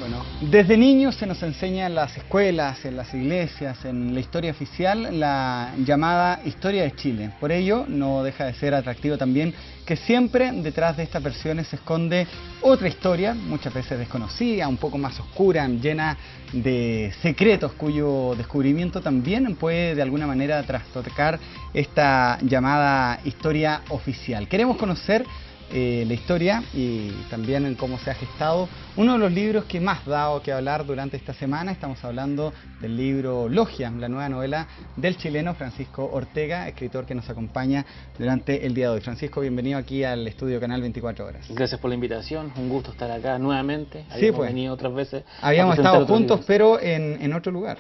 Bueno, desde niños se nos enseña en las escuelas, en las iglesias, en la historia oficial, la llamada historia de Chile. Por ello, no deja de ser atractivo también que siempre detrás de estas versiones se esconde otra historia, muchas veces desconocida, un poco más oscura, llena de secretos cuyo descubrimiento también puede de alguna manera trastocar esta llamada historia oficial. Queremos conocer la historia y también en cómo se ha gestado uno de los libros que más dado que hablar durante esta semana. Estamos hablando del libro Logia, la nueva novela del chileno Francisco Ortega, escritor que nos acompaña durante el día de hoy. Francisco, bienvenido aquí al estudio Canal 24 Horas. Gracias por la invitación, un gusto estar acá nuevamente. Sí, pues, venido otras veces. Habíamos estado juntos, pero en otro lugar.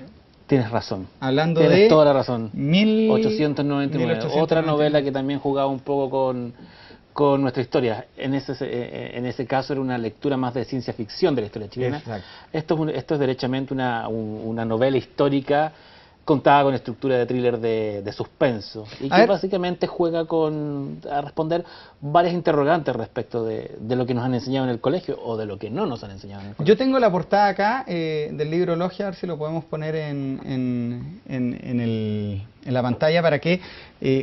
Tienes razón. Tienes toda la razón. 1899. Otra novela que también jugaba un poco con nuestra historia. En ese caso era una lectura más de ciencia ficción de la historia chilena. Exacto. Esto es derechamente una novela histórica contada con estructura de thriller de suspenso y que básicamente juega a responder varias interrogantes respecto de lo que nos han enseñado en el colegio o de lo que no nos han enseñado en el colegio. Yo tengo la portada acá del libro Logia, a ver si lo podemos poner en la pantalla para que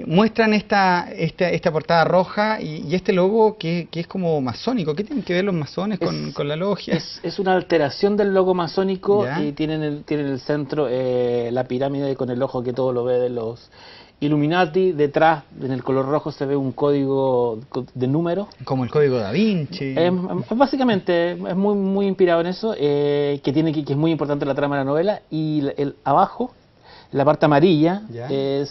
muestran esta portada roja y este logo que es como masónico. ¿Qué tienen que ver los masones con la logia? Es una alteración del logo masónico. ¿Ya? Y tienen el centro la pirámide con el ojo que todo lo ve de los Illuminati. Detrás, en el color rojo, se ve un código de números. Como el código Da Vinci. Básicamente es muy inspirado en eso, que es muy importante la trama de la novela. Y abajo, la parte amarilla,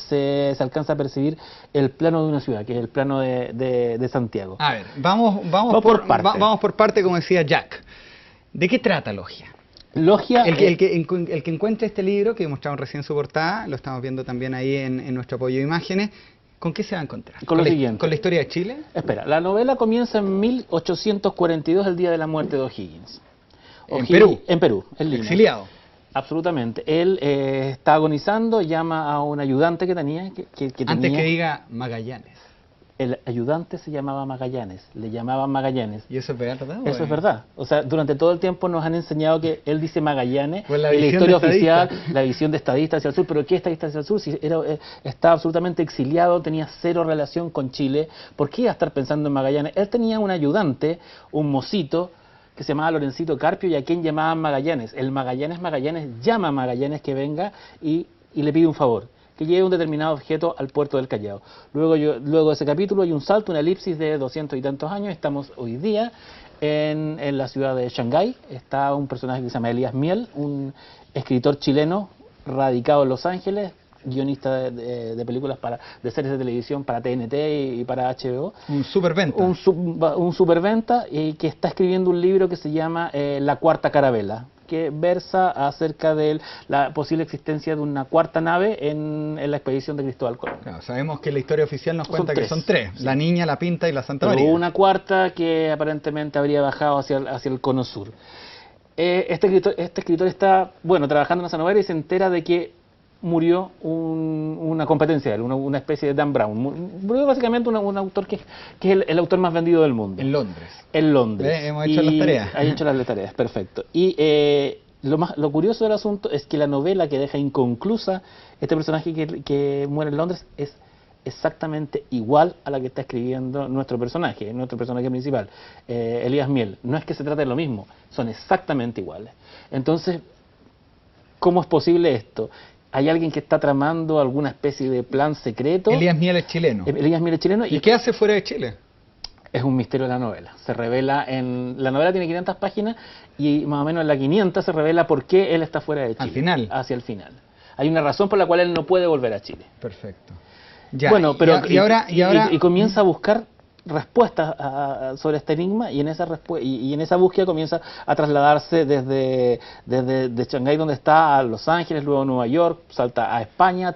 se alcanza a percibir el plano de una ciudad, que es el plano de Santiago. A ver, vamos por parte, como decía Jack. ¿De qué trata Logia? Logia, el que encuentre este libro, que mostramos recién su portada, lo estamos viendo también ahí en nuestro apoyo de imágenes, ¿con qué se va a encontrar? Con lo siguiente. ¿Con la historia de Chile? Espera, la novela comienza en 1842, el día de la muerte de O'Higgins. En Perú. En Perú, en Lima. Exiliado. Absolutamente. Él está agonizando, llama a un ayudante que tenía. Antes que diga Magallanes. El ayudante se llamaba Magallanes, le llamaban Magallanes. ¿Y eso es verdad? Eso es verdad. O sea, durante todo el tiempo nos han enseñado que él dice Magallanes, pues y la historia oficial, la visión de estadista hacia el sur. ¿Pero qué estadista hacia el sur? Si estaba absolutamente exiliado, tenía cero relación con Chile. ¿Por qué iba a estar pensando en Magallanes? Él tenía un ayudante, un mocito, que se llamaba Lorencito Carpio, y a quien llamaban Magallanes. El Magallanes llama a Magallanes que venga y le pide un favor, que lleve un determinado objeto al puerto del Callao. Luego de ese capítulo hay un salto, una elipsis de 200 y tantos años. Estamos hoy día en la ciudad de Shanghái. Está un personaje que se llama Elías Miel, un escritor chileno radicado en Los Ángeles, guionista de películas de series de televisión para TNT y para HBO. Un superventa. Un superventa, y que está escribiendo un libro que se llama La Cuarta Carabela, que versa acerca de la posible existencia de una cuarta nave en la expedición de Cristóbal Colón. Claro, sabemos que la historia oficial nos cuenta que son tres: sí. La Niña, la Pinta y la Santa Pero María. Una cuarta que aparentemente habría bajado hacia el cono sur. Este escritor está trabajando en esa novela y se entera de que murió una competencia de él, una especie de Dan Brown. Murió básicamente un autor que es el autor más vendido del mundo. En Londres. En Londres. Hemos hecho las tareas. Ha hecho las tareas, perfecto. Y lo curioso del asunto es que la novela que deja inconclusa este personaje que muere en Londres es exactamente igual a la que está escribiendo nuestro personaje principal, Elías Miel. No es que se trate de lo mismo, son exactamente iguales. Entonces, ¿cómo es posible esto? ¿Hay alguien que está tramando alguna especie de plan secreto? Elías Miel es chileno. Elías Miel es chileno. ¿Y qué hace fuera de Chile? Es un misterio de la novela. Se revela la novela tiene 500 páginas y más o menos en la 500 se revela por qué él está fuera de Chile. Al final. Hacia el final. Hay una razón por la cual él no puede volver a Chile. Perfecto. Ya, bueno, pero y comienza a buscar respuestas sobre este enigma, y en esa búsqueda comienza a trasladarse desde Shanghái, donde está, a Los Ángeles, luego a Nueva York, salta a España,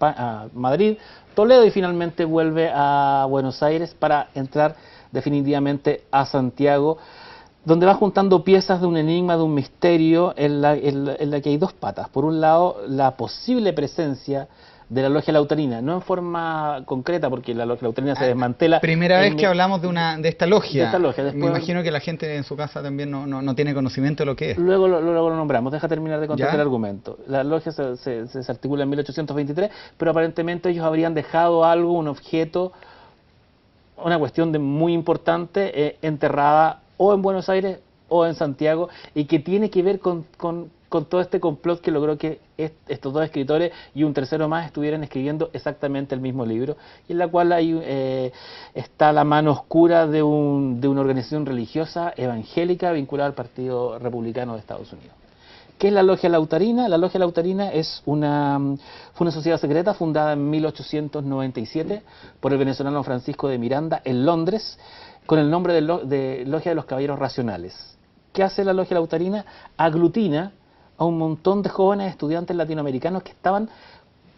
a Madrid, Toledo, y finalmente vuelve a Buenos Aires para entrar definitivamente a Santiago, donde va juntando piezas de un enigma, de un misterio en la que hay dos patas. Por un lado, la posible presencia de la logia lautarina, no en forma concreta, porque la logia lautarina se desmantela. Primera vez que hablamos de esta logia. De esta logia. Después, me imagino que la gente en su casa también no tiene conocimiento de lo que es. Luego lo nombramos, deja terminar de contar ¿Ya? el argumento. La logia se articula en 1823, pero aparentemente ellos habrían dejado algo, un objeto, una cuestión muy importante enterrada o en Buenos Aires o en Santiago, y que tiene que ver con todo este complot que logró que estos dos escritores y un tercero más estuvieran escribiendo exactamente el mismo libro, y en la cual está la mano oscura de una organización religiosa evangélica vinculada al Partido Republicano de Estados Unidos. ¿Qué es la Logia Lautarina? La Logia Lautarina fue una sociedad secreta fundada en 1897 por el venezolano Francisco de Miranda en Londres, con el nombre de Logia de los Caballeros Racionales. ¿Qué hace la Logia Lautarina? Aglutina a un montón de jóvenes estudiantes latinoamericanos que estaban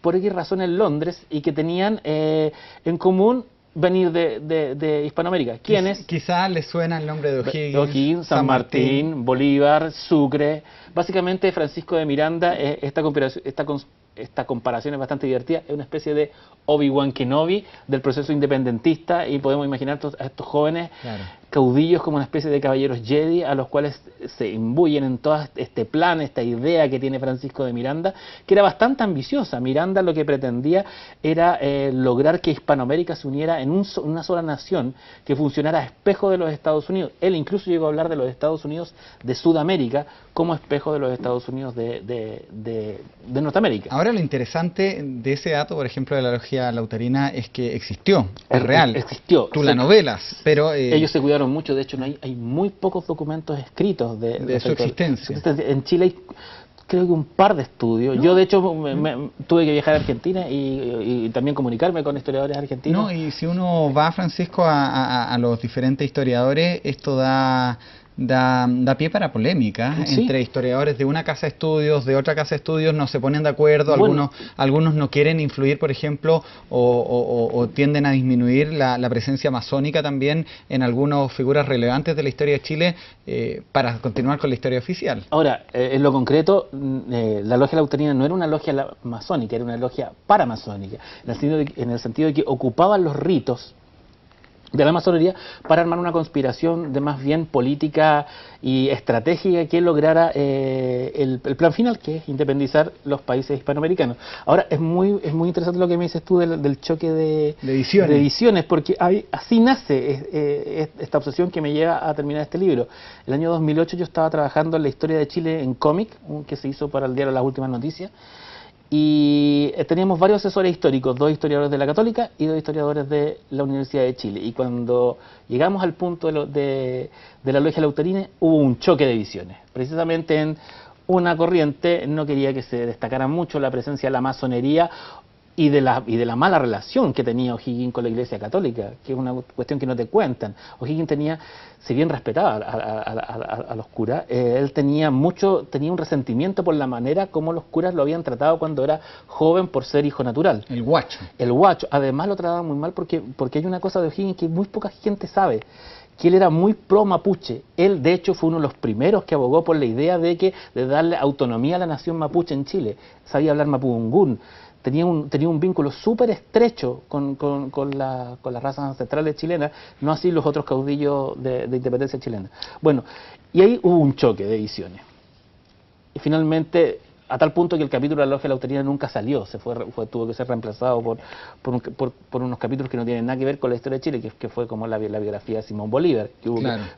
por X razón en Londres y que tenían en común venir de Hispanoamérica. ¿Quiénes? Quizás les suena el nombre de O'Higgins, San Martín, Bolívar, Sucre. Básicamente Francisco de Miranda, esta comparación es bastante divertida, es una especie de Obi-Wan Kenobi del proceso independentista, y podemos imaginar a estos jóvenes caudillos como una especie de caballeros Jedi a los cuales se imbuyen en todo este plan, esta idea que tiene Francisco de Miranda, que era bastante ambiciosa. Miranda lo que pretendía era lograr que Hispanoamérica se uniera en una sola nación que funcionara a espejo de los Estados Unidos. Él incluso llegó a hablar de los Estados Unidos de Sudamérica como espejo de los Estados Unidos de Norteamérica. Ahora, lo interesante de ese dato, por ejemplo, de la Logia Lautarina, es que existió, es real. Existió. Tú la novelas, pero... ellos se cuidaron mucho, de hecho hay muy pocos documentos escritos de su existencia. En Chile hay, creo que un par de estudios. Yo, de hecho, tuve que viajar a Argentina y también comunicarme con historiadores argentinos. No, y si uno va, Francisco, a los diferentes historiadores, esto da pie para polémica, ¿sí? Entre historiadores de una casa de estudios, de otra casa de estudios, no se ponen de acuerdo, bueno, algunos no quieren influir, por ejemplo, o tienden a disminuir la presencia masónica también en algunas figuras relevantes de la historia de Chile, para continuar con la historia oficial. Ahora, en lo concreto, la Logia Lautarina no era una logia masónica, era una logia paramasónica, en el sentido de que ocupaban los ritos de la masonería para armar una conspiración de más bien política y estratégica que lograra el plan final, que es independizar los países hispanoamericanos. Ahora, es muy interesante lo que me dices tú del choque de visiones, porque así nace esta obsesión que me lleva a terminar este libro. El año 2008 yo estaba trabajando en la historia de Chile en cómic, que se hizo para el diario Las Últimas Noticias, y teníamos varios asesores históricos, 2 historiadores de la Católica y 2 historiadores de la Universidad de Chile. Y cuando llegamos al punto de la Logia Lautarina, hubo un choque de visiones. Precisamente en una corriente no quería que se destacara mucho la presencia de la masonería y de la mala relación que tenía O'Higgins con la Iglesia Católica, que es una cuestión que no te cuentan. O'Higgins tenía, si bien respetaba a los curas, él tenía un resentimiento por la manera como los curas lo habían tratado cuando era joven por ser hijo natural. El guacho. El guacho. Además lo trataban muy mal porque hay una cosa de O'Higgins que muy poca gente sabe, que él era muy pro mapuche. Él, de hecho, fue uno de los primeros que abogó por la idea de darle autonomía a la nación mapuche en Chile. Sabía hablar mapudungún. Tenía un vínculo súper estrecho con las razas ancestrales chilenas, no así los otros caudillos de independencia chilena. Bueno, y ahí hubo un choque de visiones. Y finalmente, a tal punto que el capítulo de la Logia Lautarina nunca salió, tuvo que ser reemplazado por unos capítulos que no tienen nada que ver con la historia de Chile, que fue como la biografía de Simón Bolívar, que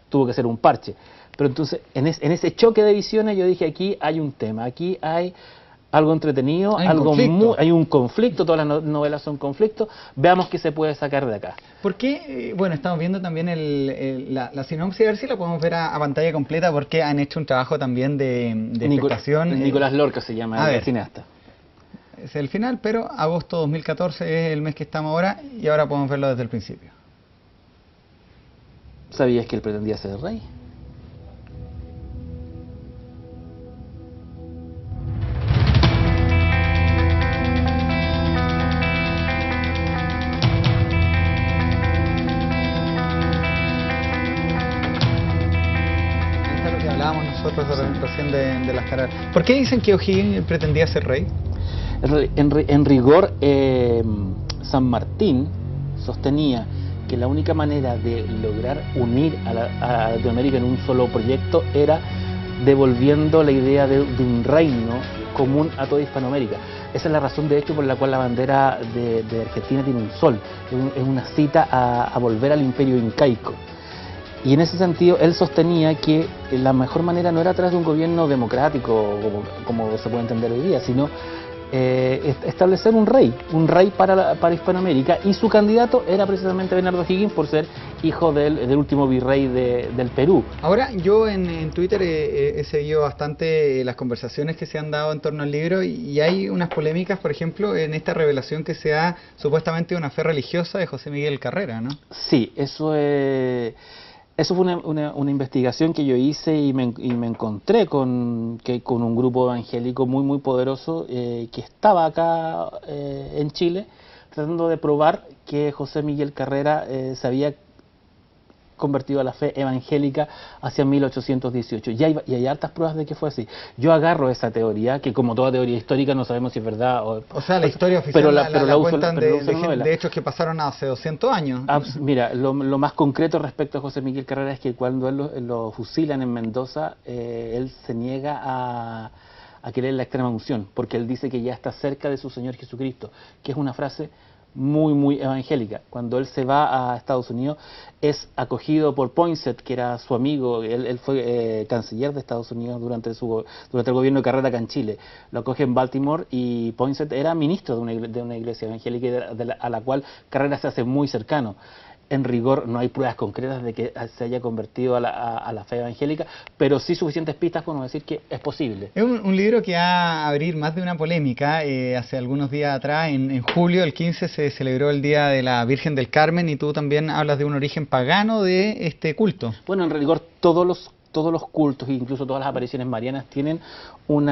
tuvo que ser un parche. Pero entonces, en ese choque de visiones, yo dije, aquí hay un tema, aquí hay algo entretenido, hay un conflicto, todas las novelas son conflictos, veamos qué se puede sacar de acá. ¿Por qué? Bueno, estamos viendo también la sinopsis, a ver si la podemos ver a pantalla completa, porque han hecho un trabajo también de expectación. Nicolás Lorca se llama, el cineasta. Es el final, pero agosto 2014 es el mes que estamos ahora, y ahora podemos verlo desde el principio. ¿Sabías que él pretendía ser rey? Nosotros recién de las caras. ¿Por qué dicen que O'Higgins pretendía ser rey? En rigor, San Martín sostenía que la única manera de lograr unir a Latinoamérica en un solo proyecto era devolviendo la idea de un reino común a toda Hispanoamérica. Esa es la razón, de hecho, por la cual la bandera de Argentina tiene un sol. Es una cita a volver al imperio incaico. Y en ese sentido, él sostenía que la mejor manera no era a través de un gobierno democrático, como se puede entender hoy día, sino establecer un rey para Hispanoamérica, y su candidato era precisamente Bernardo O'Higgins, por ser hijo del último virrey del Perú. Ahora, yo en Twitter he seguido bastante las conversaciones que se han dado en torno al libro, y hay unas polémicas, por ejemplo, en esta revelación que se da supuestamente de una fe religiosa de José Miguel Carrera, ¿no? Sí, eso fue una investigación que yo hice, y me encontré con un grupo evangélico muy poderoso que estaba acá en Chile, tratando de probar que José Miguel Carrera se había convertido a la fe evangélica hacia 1818. Y hay hartas pruebas de que fue así. Yo agarro esa teoría, que como toda teoría histórica no sabemos si es verdad o sea, la historia oficial pero la cuentan de hechos que pasaron hace 200 años. Mira, lo más concreto respecto a José Miguel Carrera es que cuando él lo fusilan en Mendoza, él se niega a querer la extrema unción, porque él dice que ya está cerca de su Señor Jesucristo, que es una frase muy evangélica. Cuando él se va a Estados Unidos, es acogido por Poinsett, que era su amigo. Él fue canciller de Estados Unidos durante el gobierno de Carrera acá en Chile. Lo acoge en Baltimore, y Poinsett era ministro de una iglesia evangélica a la cual Carrera se hace muy cercano. En rigor no hay pruebas concretas de que se haya convertido a la fe evangélica, pero sí suficientes pistas como decir que es posible. Es un libro que va a abrir más de una polémica. Hace algunos días atrás, en julio, el 15, se celebró el Día de la Virgen del Carmen, y tú también hablas de un origen pagano de este culto. Bueno, en rigor todos los cultos, incluso todas las apariciones marianas, tienen un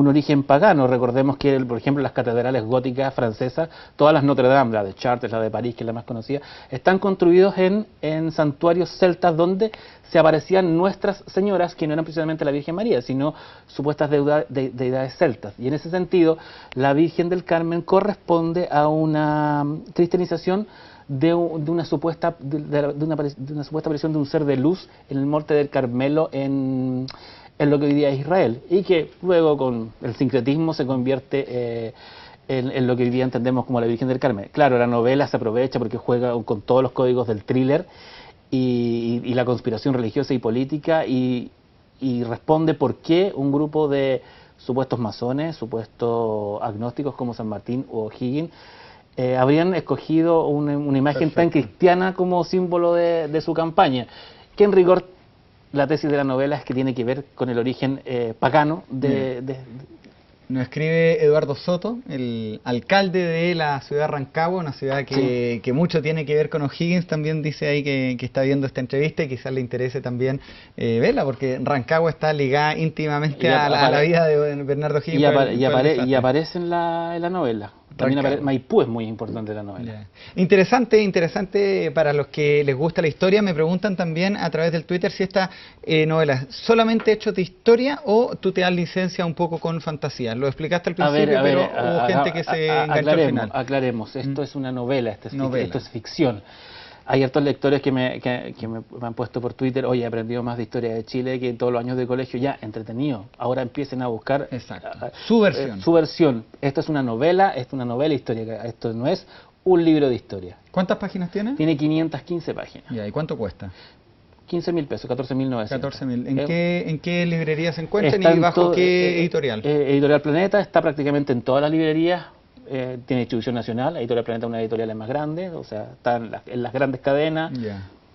origen pagano. Recordemos que, por ejemplo, las catedrales góticas francesas, todas las Notre Dame, la de Chartres, la de París, que es la más conocida, están construidos en santuarios celtas donde se aparecían nuestras señoras, que no eran precisamente la Virgen María, sino supuestas deidades celtas. Y en ese sentido, la Virgen del Carmen corresponde a una cristianización de una supuesta aparición de un ser de luz en el monte del Carmelo, en lo que hoy día es Israel, y que luego con el sincretismo se convierte en lo que hoy día entendemos como la Virgen del Carmen. Claro, la novela se aprovecha porque juega con todos los códigos del thriller y la conspiración religiosa y política, y responde por qué un grupo de supuestos masones, supuestos agnósticos como San Martín o O'Higgins, habrían escogido una imagen tan cristiana como símbolo de su campaña, que en rigor la tesis de la novela es que tiene que ver con el origen pagano Nos escribe Eduardo Soto, el alcalde de la ciudad de Rancagua, una ciudad que mucho tiene que ver con O'Higgins. También dice ahí que está viendo esta entrevista, y quizás le interese también verla, porque Rancagua está ligada íntimamente a la vida de Bernardo O'Higgins. Y aparece en la novela. También Maipú es muy importante en la novela. Interesante para los que les gusta la historia. Me preguntan también a través del Twitter si esta novela es solamente hechos de historia, o tú te das licencia un poco con fantasía. Lo explicaste al principio, pero hubo gente que se enganchó al final. Aclaremos, esto es una novela, esto es ficción. Hay hartos lectores que me han puesto por Twitter: oye, he aprendido más de historia de Chile que todos los años de colegio. Ya, entretenido. Ahora empiecen a buscar su versión. Su versión. Esto es una novela histórica. Esto no es un libro de historia. ¿Cuántas páginas tiene? Tiene 515 páginas. ¿Y cuánto cuesta? 15.000 pesos, 14.900. 14.000. ¿En qué librería se encuentran y bajo qué editorial? Editorial Planeta está prácticamente en todas las librerías. Tiene distribución nacional. Editorial Planeta es una editorial más grande, o sea, está en las grandes cadenas.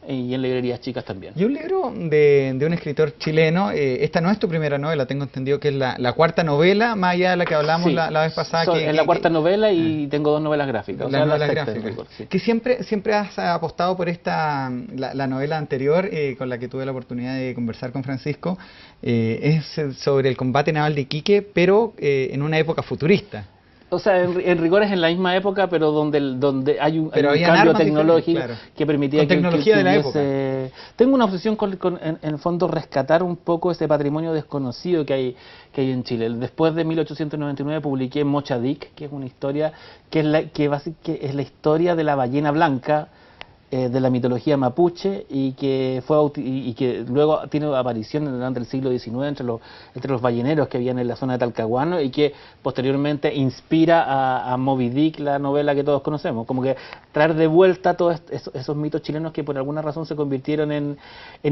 Y en librerías chicas también. Y un libro de un escritor chileno. Esta no es tu primera novela, tengo entendido que es la cuarta novela, más allá de la que hablamos la vez pasada. Es la cuarta novela, y tengo 2 novelas gráficas. Las novelas gráficas. Que siempre has apostado por la novela anterior, con la que tuve la oportunidad de conversar con Francisco. Es sobre el combate naval de Iquique, pero en una época futurista. O sea, en rigor es en la misma época, pero donde hay un cambio armas tecnológico claro, que permitía con tecnología de la época. Tengo una obsesión en el fondo rescatar un poco ese patrimonio desconocido que hay en Chile. Después de 1899 publiqué Mochadik, que es una historia que es la historia de la ballena blanca de la mitología mapuche y que luego tiene aparición durante el siglo XIX entre los balleneros que habían en la zona de Talcahuano y que posteriormente inspira a Moby Dick, la novela que todos conocemos, como que traer de vuelta todos esos mitos chilenos que por alguna razón se convirtieron en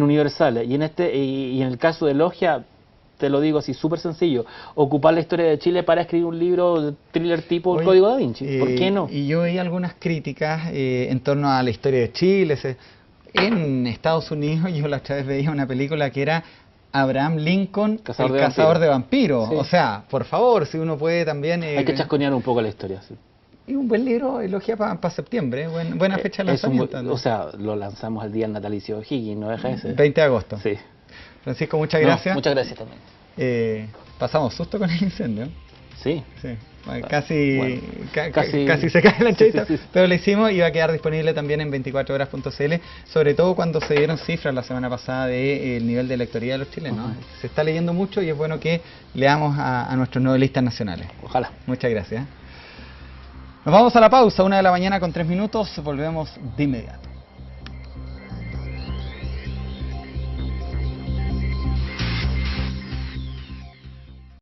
universales. Y en el caso de Logia, te lo digo así, súper sencillo, ocupar la historia de Chile para escribir un libro de thriller tipo El Código Da Vinci. ¿Por qué no? Y yo oí algunas críticas en torno a la historia de Chile. En Estados Unidos yo la otra vez veía una película que era Abraham Lincoln, cazador de vampiros. Sí. O sea, por favor, si uno puede también... Hay que chasconear un poco la historia, sí. Y un buen libro, Logia para septiembre, buena fecha de lanzamiento. O sea, lo lanzamos el día del natalicio de Higgins, ¿no deja ese? 20 de agosto. Sí. Francisco, muchas gracias. Muchas gracias también. Pasamos susto con el incendio. Sí. Bueno, casi se cae la entrevista, sí. Pero lo hicimos y va a quedar disponible también en 24horas.cl, sobre todo cuando se dieron cifras la semana pasada del nivel de lectoría de los chilenos. Se está leyendo mucho y es bueno que leamos a nuestros novelistas nacionales. Ojalá. Muchas gracias. Nos vamos a la pausa, 1 de la mañana con 3 minutos, volvemos de inmediato.